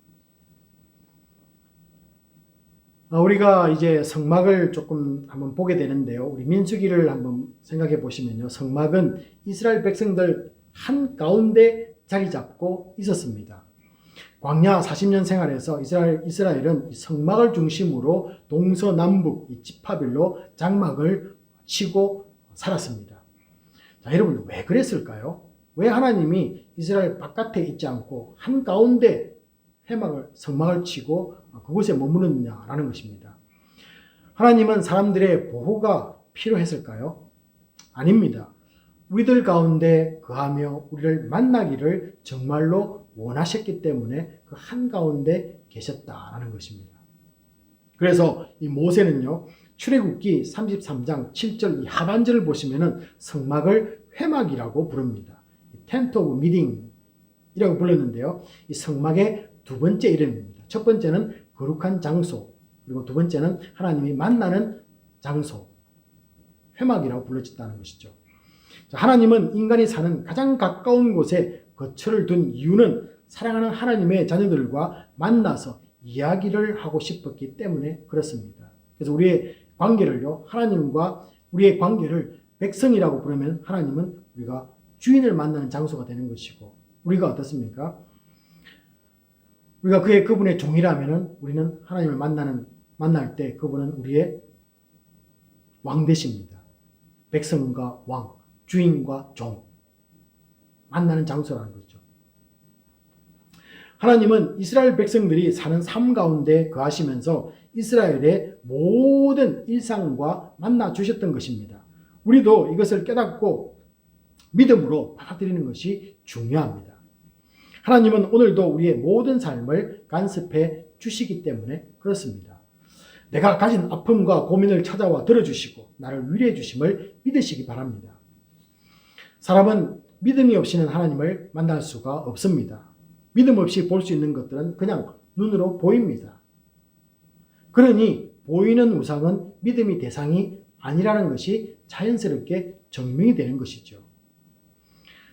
우리가 이제 성막을 조금 한번 보게 되는데요. 우리 민수기를 한번 생각해 보시면요. 성막은 이스라엘 백성들 한가운데 자리 잡고 있었습니다. 광야 40년 생활에서 이스라엘은 성막을 중심으로 동서남북 지파별로 장막을 치고 살았습니다. 자, 여러분 왜 그랬을까요? 왜 하나님이 이스라엘 바깥에 있지 않고 한가운데 성막을 치고 그곳에 머무르느냐라는 것입니다. 하나님은 사람들의 보호가 필요했을까요? 아닙니다. 우리들 가운데 거하며 우리를 만나기를 정말로 원하셨기 때문에 그 한가운데 계셨다라는 것입니다. 그래서 이 모세는요, 출애굽기 33장 7절 이 하반절을 보시면은 성막을 회막이라고 부릅니다. 텐트 오브 미팅이라고 불렀는데요. 이 성막의 두 번째 이름입니다. 첫 번째는 거룩한 장소, 그리고 두 번째는 하나님이 만나는 장소, 회막이라고 불러졌다는 것이죠. 하나님은 인간이 사는 가장 가까운 곳에 거처를 둔 이유는 사랑하는 하나님의 자녀들과 만나서 이야기를 하고 싶었기 때문에 그렇습니다. 그래서 우리의 관계를요, 하나님과 우리의 관계를 백성이라고 부르면 하나님은 우리가 주인을 만나는 장소가 되는 것이고, 우리가 어떻습니까? 우리가 그분의 종이라면 우리는 하나님을 만날 때 그분은 우리의 왕 되십니다. 백성과 왕, 주인과 종, 만나는 장소라는 거죠. 하나님은 이스라엘 백성들이 사는 삶 가운데 거하시면서 이스라엘의 모든 일상과 만나 주셨던 것입니다. 우리도 이것을 깨닫고 믿음으로 받아들이는 것이 중요합니다. 하나님은 오늘도 우리의 모든 삶을 간섭해 주시기 때문에 그렇습니다. 내가 가진 아픔과 고민을 찾아와 들어주시고 나를 위로해 주심을 믿으시기 바랍니다. 사람은 믿음이 없이는 하나님을 만날 수가 없습니다. 믿음 없이 볼 수 있는 것들은 그냥 눈으로 보입니다. 그러니 보이는 우상은 믿음의 대상이 아니라는 것이 자연스럽게 증명이 되는 것이죠.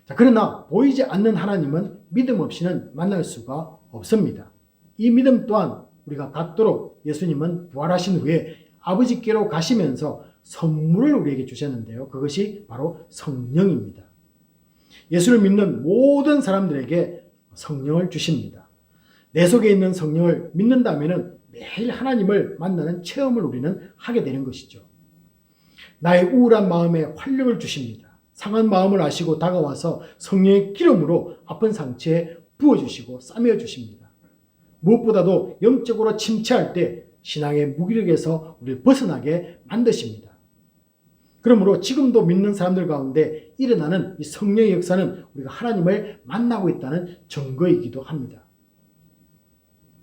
자, 그러나 보이지 않는 하나님은 믿음 없이는 만날 수가 없습니다. 이 믿음 또한 우리가 갖도록 예수님은 부활하신 후에 아버지께로 가시면서 선물을 우리에게 주셨는데요. 그것이 바로 성령입니다. 예수를 믿는 모든 사람들에게 성령을 주십니다. 내 속에 있는 성령을 믿는다면 매일 하나님을 만나는 체험을 우리는 하게 되는 것이죠. 나의 우울한 마음에 활력을 주십니다. 상한 마음을 아시고 다가와서 성령의 기름으로 아픈 상처에 부어주시고 싸매어주십니다. 무엇보다도 영적으로 침체할 때 신앙의 무기력에서 우리를 벗어나게 만드십니다. 그러므로 지금도 믿는 사람들 가운데 일어나는 이 성령의 역사는 우리가 하나님을 만나고 있다는 증거이기도 합니다.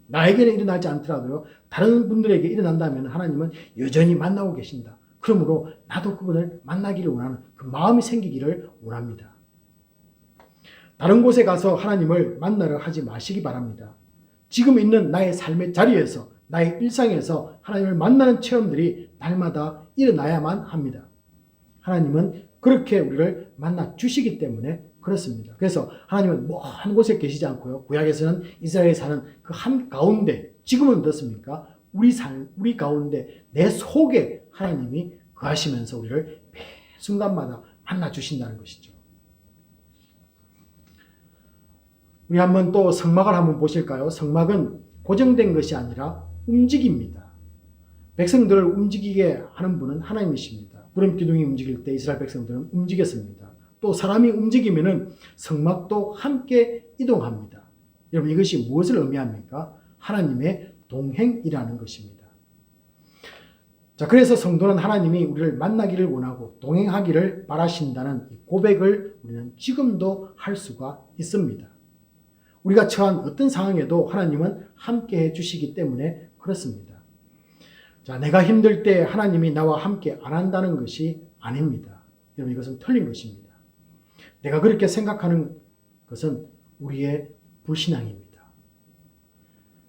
나에게는 일어나지 않더라도요, 다른 분들에게 일어난다면 하나님은 여전히 만나고 계신다. 그러므로 나도 그분을 만나기를 원하는 그 마음이 생기기를 원합니다. 다른 곳에 가서 하나님을 만나려 하지 마시기 바랍니다. 지금 있는 나의 삶의 자리에서, 나의 일상에서 하나님을 만나는 체험들이 날마다 일어나야만 합니다. 하나님은 그렇게 우리를 만나 주시기 때문에 그렇습니다. 그래서 하나님은 뭐 한 곳에 계시지 않고요. 구약에서는 이스라엘에 사는 그 한 가운데, 지금은 어떻습니까? 우리 가운데 내 속에 하나님이 거하시면서 우리를 매 순간마다 만나 주신다는 것이죠. 우리 한번 또 성막을 한번 보실까요? 성막은 고정된 것이 아니라 움직입니다. 백성들을 움직이게 하는 분은 하나님이십니다. 구름 기둥이 움직일 때 이스라엘 백성들은 움직였습니다. 또 사람이 움직이면은 성막도 함께 이동합니다. 여러분, 이것이 무엇을 의미합니까? 하나님의 동행이라는 것입니다. 자, 그래서 성도는 하나님이 우리를 만나기를 원하고 동행하기를 바라신다는 이 고백을 우리는 지금도 할 수가 있습니다. 우리가 처한 어떤 상황에도 하나님은 함께 해주시기 때문에 그렇습니다. 자, 내가 힘들 때 하나님이 나와 함께 안 한다는 것이 아닙니다. 여러분, 이것은 틀린 것입니다. 내가 그렇게 생각하는 것은 우리의 불신앙입니다.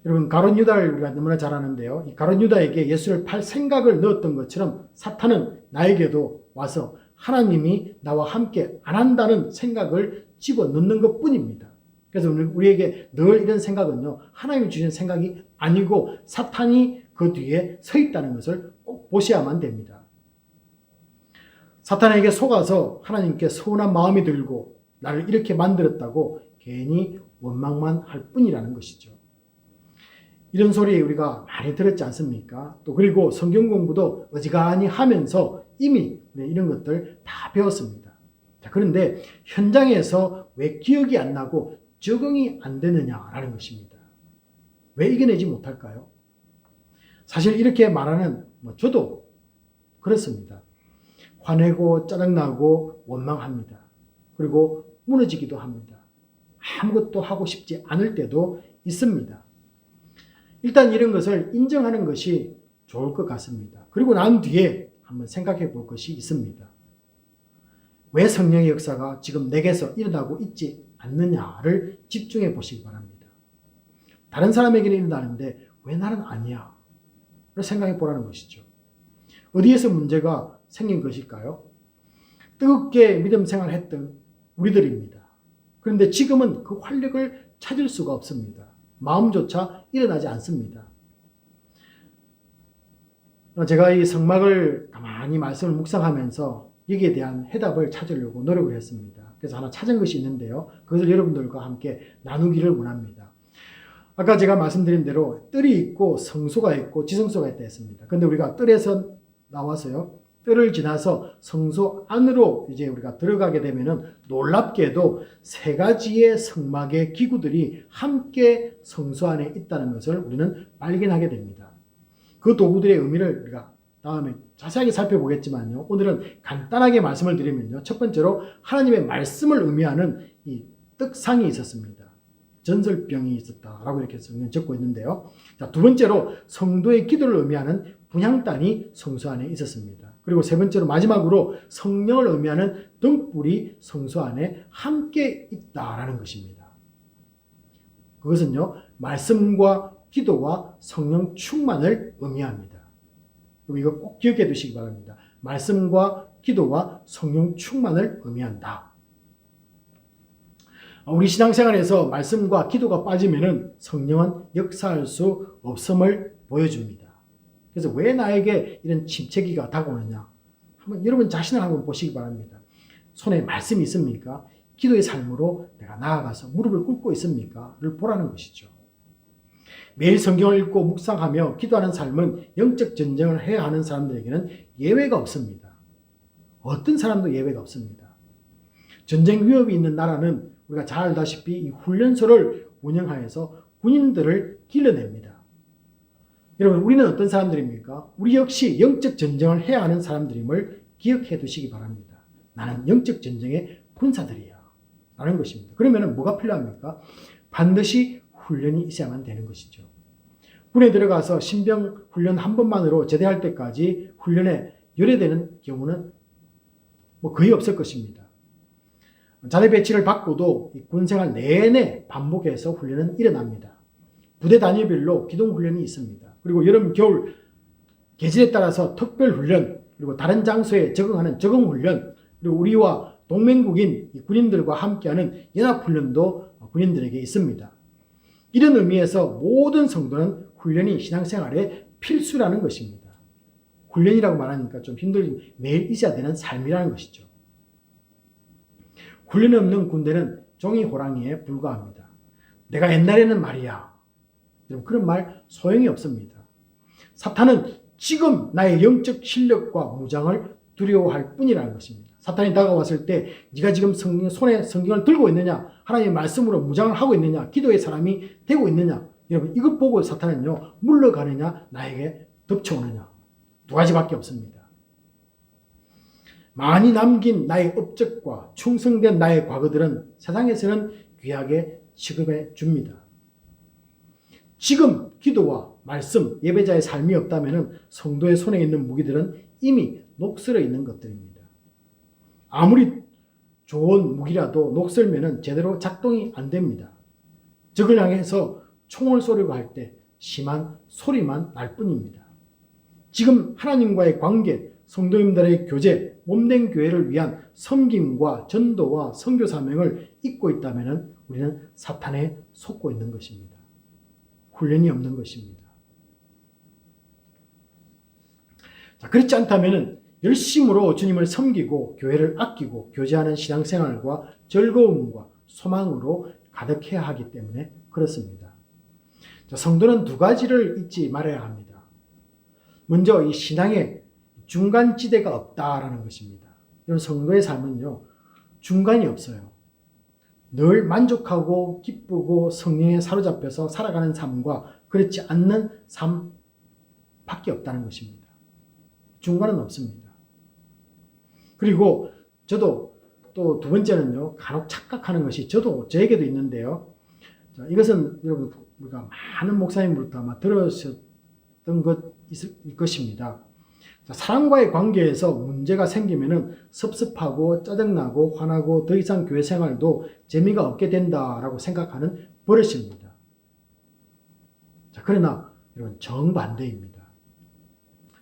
여러분, 가룟 유다를 우리가 너무나 잘 아는데요. 이 가룟 유다에게 예수를 팔 생각을 넣었던 것처럼 사탄은 나에게도 와서 하나님이 나와 함께 안 한다는 생각을 집어넣는 것 뿐입니다. 그래서 우리에게 늘 이런 생각은요, 하나님이 주신 생각이 아니고 사탄이 그 뒤에 서 있다는 것을 꼭 보셔야만 됩니다. 사탄에게 속아서 하나님께 서운한 마음이 들고 나를 이렇게 만들었다고 괜히 원망만 할 뿐이라는 것이죠. 이런 소리 우리가 많이 들었지 않습니까? 또 그리고 성경 공부도 어지간히 하면서 이미 이런 것들 다 배웠습니다. 자, 그런데 현장에서 왜 기억이 안 나고 적응이 안 되느냐라는 것입니다. 왜 이겨내지 못할까요? 사실 이렇게 말하는 저도 그렇습니다. 화내고 짜증나고 원망합니다. 그리고 무너지기도 합니다. 아무것도 하고 싶지 않을 때도 있습니다. 일단 이런 것을 인정하는 것이 좋을 것 같습니다. 그리고 난 뒤에 한번 생각해 볼 것이 있습니다. 왜 성령의 역사가 지금 내게서 일어나고 있지 않느냐를 집중해 보시기 바랍니다. 다른 사람에게는 일어나는데 왜 나는 아니야? 를 생각해 보라는 것이죠. 어디에서 문제가 생긴 것일까요? 뜨겁게 믿음 생활을 했던 우리들입니다. 그런데 지금은 그 활력을 찾을 수가 없습니다. 마음조차 일어나지 않습니다. 제가 이 성막을 가만히 말씀을 묵상하면서 여기에 대한 해답을 찾으려고 노력을 했습니다. 그래서 하나 찾은 것이 있는데요. 그것을 여러분들과 함께 나누기를 원합니다. 아까 제가 말씀드린 대로 뜰이 있고 성소가 있고 지성소가 있다 했습니다. 그런데 우리가 뜰에서 나와서요, 뜰을 지나서 성소 안으로 이제 우리가 들어가게 되면은 놀랍게도 세 가지의 성막의 기구들이 함께 성소 안에 있다는 것을 우리는 발견하게 됩니다. 그 도구들의 의미를 우리가 다음에 자세하게 살펴보겠지만요. 오늘은 간단하게 말씀을 드리면요. 첫 번째로 하나님의 말씀을 의미하는 이 떡상이 있었습니다. 전설병이 있었다라고 이렇게 적고 있는데요. 자, 두 번째로 성도의 기도를 의미하는 분향단이 성소 안에 있었습니다. 그리고 세 번째로 마지막으로 성령을 의미하는 등불이 성소 안에 함께 있다라는 것입니다. 그것은요, 말씀과 기도와 성령 충만을 의미합니다. 그럼 이거 꼭 기억해 두시기 바랍니다. 말씀과 기도와 성령 충만을 의미한다. 우리 신앙생활에서 말씀과 기도가 빠지면은 성령은 역사할 수 없음을 보여줍니다. 그래서 왜 나에게 이런 침체기가 다가오느냐? 한번 여러분 자신을 한번 보시기 바랍니다. 손에 말씀이 있습니까? 기도의 삶으로 내가 나아가서 무릎을 꿇고 있습니까? 를 보라는 것이죠. 매일 성경을 읽고 묵상하며 기도하는 삶은 영적 전쟁을 해야 하는 사람들에게는 예외가 없습니다. 어떤 사람도 예외가 없습니다. 전쟁 위협이 있는 나라는 우리가 잘 알다시피 이 훈련소를 운영하여서 군인들을 길러냅니다. 여러분, 우리는 어떤 사람들입니까? 우리 역시 영적 전쟁을 해야 하는 사람들임을 기억해 두시기 바랍니다. 나는 영적 전쟁의 군사들이야 라는 것입니다. 그러면 뭐가 필요합니까? 반드시 훈련이 있어야만 되는 것이죠. 군에 들어가서 신병 훈련 한 번만으로 제대할 때까지 훈련에 열애되는 경우는 거의 없을 것입니다. 자대 배치를 받고도 군생활 내내 반복해서 훈련은 일어납니다. 부대 단위별로 기동훈련이 있습니다. 그리고 여름, 겨울 계절에 따라서 특별훈련, 그리고 다른 장소에 적응하는 적응훈련, 그리고 우리와 동맹국인 군인들과 함께하는 연합훈련도 군인들에게 있습니다. 이런 의미에서 모든 성도는 훈련이 신앙생활의 필수라는 것입니다. 훈련이라고 말하니까 좀 힘들지 매일 있어야 되는 삶이라는 것이죠. 훈련 없는 군대는 종이 호랑이에 불과합니다. 내가 옛날에는 말이야. 그런 말 소용이 없습니다. 사탄은 지금 나의 영적 실력과 무장을 두려워할 뿐이라는 것입니다. 사탄이 다가왔을 때 네가 지금 손에 성경을 들고 있느냐, 하나님의 말씀으로 무장을 하고 있느냐, 기도의 사람이 되고 있느냐, 여러분 이것 보고 사탄은요 물러가느냐 나에게 덮쳐오느냐 두 가지밖에 없습니다. 많이 남긴 나의 업적과 충성된 나의 과거들은 세상에서는 귀하게 취급해 줍니다. 지금 기도와 말씀, 예배자의 삶이 없다면 성도의 손에 있는 무기들은 이미 녹슬어 있는 것들입니다. 아무리 좋은 무기라도 녹슬면 제대로 작동이 안 됩니다. 적을 향해서 총을 쏘려고 할 때 심한 소리만 날 뿐입니다. 지금 하나님과의 관계, 성도님들의 교제, 몸된 교회를 위한 섬김과 전도와 선교 사명을 잊고 있다면 우리는 사탄에 속고 있는 것입니다. 훈련이 없는 것입니다. 자, 그렇지 않다면 열심으로 주님을 섬기고 교회를 아끼고 교제하는 신앙생활과 즐거움과 소망으로 가득해야 하기 때문에 그렇습니다. 자, 성도는 두 가지를 잊지 말아야 합니다. 먼저 이 신앙에 중간지대가 없다라는 것입니다. 이런 성도의 삶은요 중간이 없어요. 늘 만족하고 기쁘고 성령에 사로잡혀서 살아가는 삶과 그렇지 않는 삶밖에 없다는 것입니다. 중간은 없습니다. 그리고 저도 또 두 번째는요 간혹 착각하는 것이 저에게도 있는데요. 자, 이것은 여러분 우리가 많은 목사님으로부터 아마 들으셨던 것일 것입니다. 자, 사람과의 관계에서 문제가 생기면은 섭섭하고 짜증나고 화나고 더 이상 교회 생활도 재미가 없게 된다라고 생각하는 버릇입니다. 자, 그러나 여러분 정반대입니다.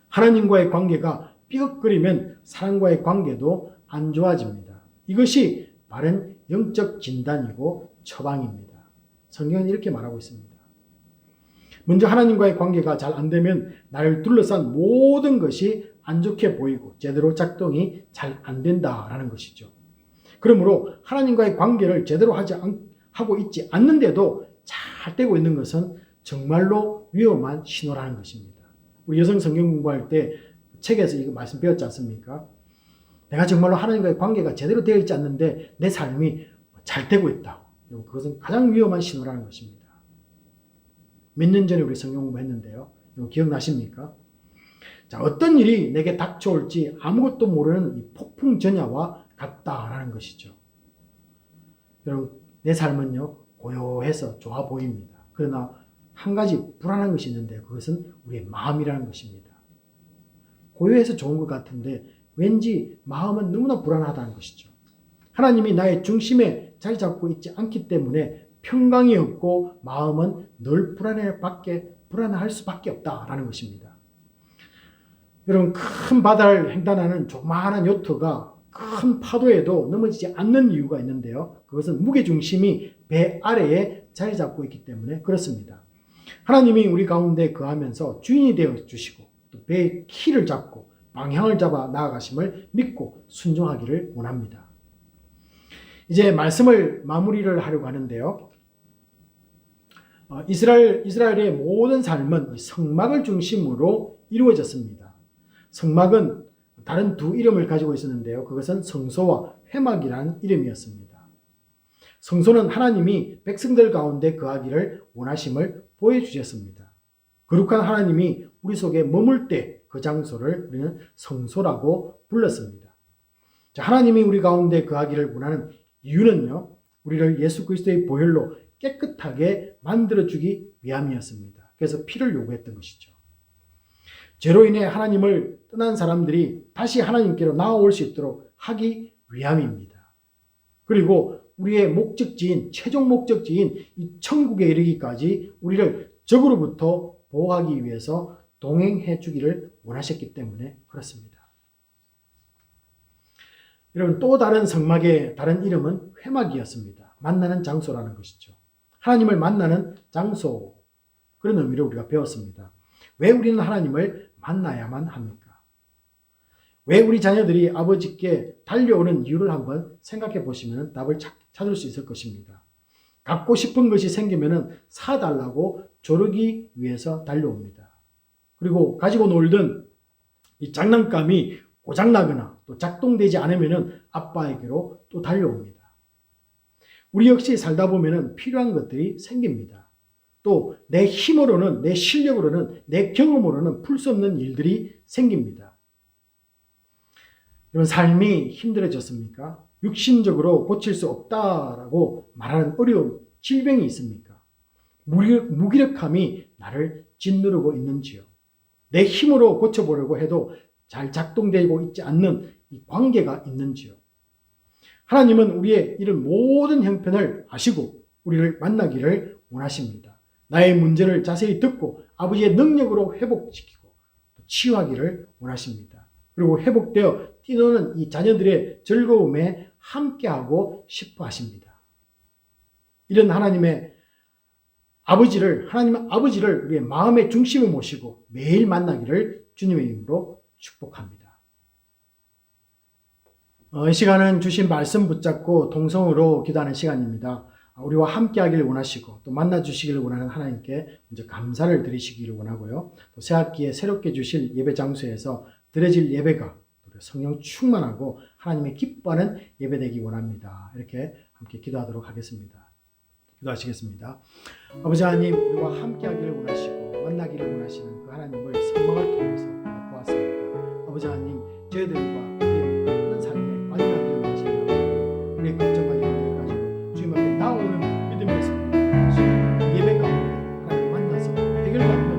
하나님과의 관계가 삐걱거리면 사람과의 관계도 안 좋아집니다. 이것이 바른 영적 진단이고 처방입니다. 성경은 이렇게 말하고 있습니다. 먼저 하나님과의 관계가 잘 안 되면 나를 둘러싼 모든 것이 안 좋게 보이고 제대로 작동이 잘 안 된다라는 것이죠. 그러므로 하나님과의 관계를 제대로 하고 있지 않는데도 잘 되고 있는 것은 정말로 위험한 신호라는 것입니다. 우리 여성 성경 공부할 때 책에서 이거 말씀 배웠지 않습니까? 내가 정말로 하나님과의 관계가 제대로 되어 있지 않는데 내 삶이 잘 되고 있다. 그것은 가장 위험한 신호라는 것입니다. 몇 년 전에 우리 성경 공부했는데요. 이거 기억나십니까? 자, 어떤 일이 내게 닥쳐올지 아무것도 모르는 이 폭풍 전야와 같다라는 것이죠. 여러분, 내 삶은요 고요해서 좋아 보입니다. 그러나 한 가지 불안한 것이 있는데 그것은 우리의 마음이라는 것입니다. 고요해서 좋은 것 같은데 왠지 마음은 너무나 불안하다는 것이죠. 하나님이 나의 중심에 자리 잡고 있지 않기 때문에 평강이 없고 마음은 늘 불안할 수밖에 없다라는 것입니다. 여러분, 큰 바다를 횡단하는 조그마한 요트가 큰 파도에도 넘어지지 않는 이유가 있는데요. 그것은 무게중심이 배 아래에 자리 잡고 있기 때문에 그렇습니다. 하나님이 우리 가운데 거하면서 주인이 되어 주시고 또 배의 키를 잡고 방향을 잡아 나아가심을 믿고 순종하기를 원합니다. 이제 말씀을 마무리를 하려고 하는데요. 이스라엘의 모든 삶은 성막을 중심으로 이루어졌습니다. 성막은 다른 두 이름을 가지고 있었는데요. 그것은 성소와 회막이라는 이름이었습니다. 성소는 하나님이 백성들 가운데 거하기를 원하심을 보여주셨습니다. 거룩한 하나님이 우리 속에 머물 때 그 장소를 우리는 성소라고 불렀습니다. 자, 하나님이 우리 가운데 거하기를 원하는 이유는요, 우리를 예수 그리스도의 보혈로 깨끗하게 만들어주기 위함이었습니다. 그래서 피를 요구했던 것이죠. 죄로 인해 하나님을 떠난 사람들이 다시 하나님께로 나아올 수 있도록 하기 위함입니다. 그리고 우리의 목적지인, 최종 목적지인 이 천국에 이르기까지 우리를 적으로부터 보호하기 위해서 동행해 주기를 원하셨기 때문에 그렇습니다. 여러분, 또 다른 성막의 다른 이름은 회막이었습니다. 만나는 장소라는 것이죠. 하나님을 만나는 장소, 그런 의미를 우리가 배웠습니다. 왜 우리는 하나님을 만나야만 합니까? 왜 우리 자녀들이 아버지께 달려오는 이유를 한번 생각해 보시면 답을 찾을 수 있을 것입니다. 갖고 싶은 것이 생기면 사달라고 조르기 위해서 달려옵니다. 그리고 가지고 놀던 이 장난감이 고장나거나 또 작동되지 않으면 아빠에게로 또 달려옵니다. 우리 역시 살다 보면 필요한 것들이 생깁니다. 또 내 힘으로는, 내 실력으로는, 내 경험으로는 풀 수 없는 일들이 생깁니다. 이런 삶이 힘들어졌습니까? 육신적으로 고칠 수 없다라고 말하는 어려움, 질병이 있습니까? 무기력함이 나를 짓누르고 있는지요? 내 힘으로 고쳐보려고 해도 잘 작동되고 있지 않는 이 관계가 있는지요? 하나님은 우리의 이런 모든 형편을 아시고 우리를 만나기를 원하십니다. 나의 문제를 자세히 듣고 아버지의 능력으로 회복시키고 치유하기를 원하십니다. 그리고 회복되어 뛰노는 이 자녀들의 즐거움에 함께하고 싶어 하십니다. 이런 하나님 아버지를 우리의 마음의 중심에 모시고 매일 만나기를 주님의 이름으로 축복합니다. 이 시간은 주신 말씀 붙잡고 동성으로 기도하는 시간입니다. 우리와 함께하기를 원하시고 또 만나주시기를 원하는 하나님께 먼저 감사를 드리시기를 원하고요. 또 새학기에 새롭게 주실 예배 장소에서 드려질 예배가 성령 충만하고 하나님의 기뻐하는 예배되기 원합니다. 이렇게 함께 기도하도록 하겠습니다. 기도하시겠습니다. 아버지 하나님, 우리와 함께하기를 원하시고 만나기를 원하시는 그 하나님을 성막을 통해서 보았습니다. 아버지 하나님, 저희들과 우리의 모든 삶에 만나기를 원하시는 하나님, 우리의 걱정과 염려를 가지고 주님 앞에 나오는 믿음의 성령, 예배가 하나님을 만나서 해결받는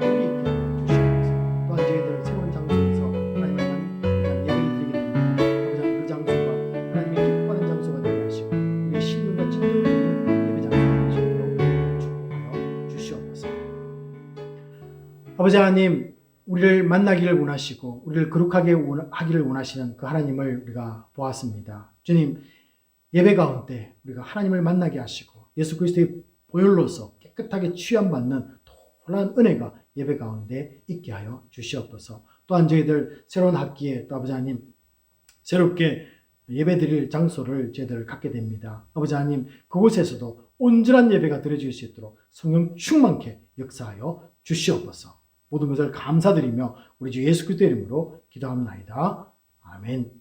우리 있게 주시옵소서. 또한 저희들 새로운 장소에서 하나님을 만나 예배를 드리게 됩니다. 아버지 하나님, 그 장소가 하나님의 기뻐하는 장소가 되게 하시고 우리의 신령과 진정을 있는 예배 장소가 되시도록 축복하여 주시옵소서. 아버지 하나님, 우리를 만나기를 원하시고 우리를 거룩하게 하기를 원하시는 그 하나님을 우리가 보았습니다. 주님, 예배 가운데 우리가 하나님을 만나게 하시고 예수 그리스도의 보혈로서 깨끗하게 취함받는 놀라운 은혜가 예배 가운데 있게 하여 주시옵소서. 또한 저희들 새로운 학기에 또 아버지 하나님 새롭게 예배드릴 장소를 저희들 갖게 됩니다. 아버지 하나님, 그곳에서도 온전한 예배가 드려질 수 있도록 성령 충만케 역사하여 주시옵소서. 모든 것을 감사드리며 우리 주 예수 그리스도의 이름으로 기도합니다. 아멘.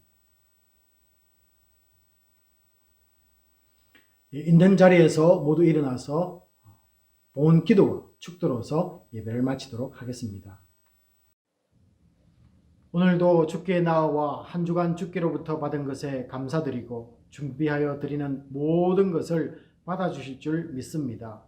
있는 자리에서 모두 일어나서 본 기도와 축도로서 예배를 마치도록 하겠습니다. 오늘도 주께 나와 한 주간 주께로부터 받은 것에 감사드리고 준비하여 드리는 모든 것을 받아주실 줄 믿습니다.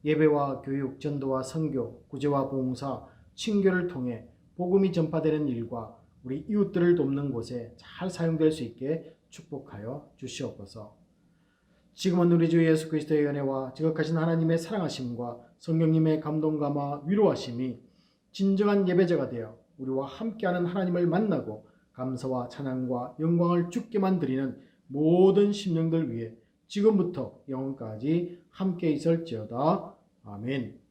예배와 교육, 전도와 선교, 구제와 봉사, 친교를 통해 복음이 전파되는 일과 우리 이웃들을 돕는 곳에 잘 사용될 수 있게 축복하여 주시옵소서. 지금은 우리 주 예수 그리스도의 은혜와 지극하신 하나님의 사랑하심과 성령님의 감동감화 위로하심이 진정한 예배자가 되어 우리와 함께하는 하나님을 만나고 감사와 찬양과 영광을 주께만 드리는 모든 심령들 위해 지금부터 영원까지 함께 있을지어다. 아멘.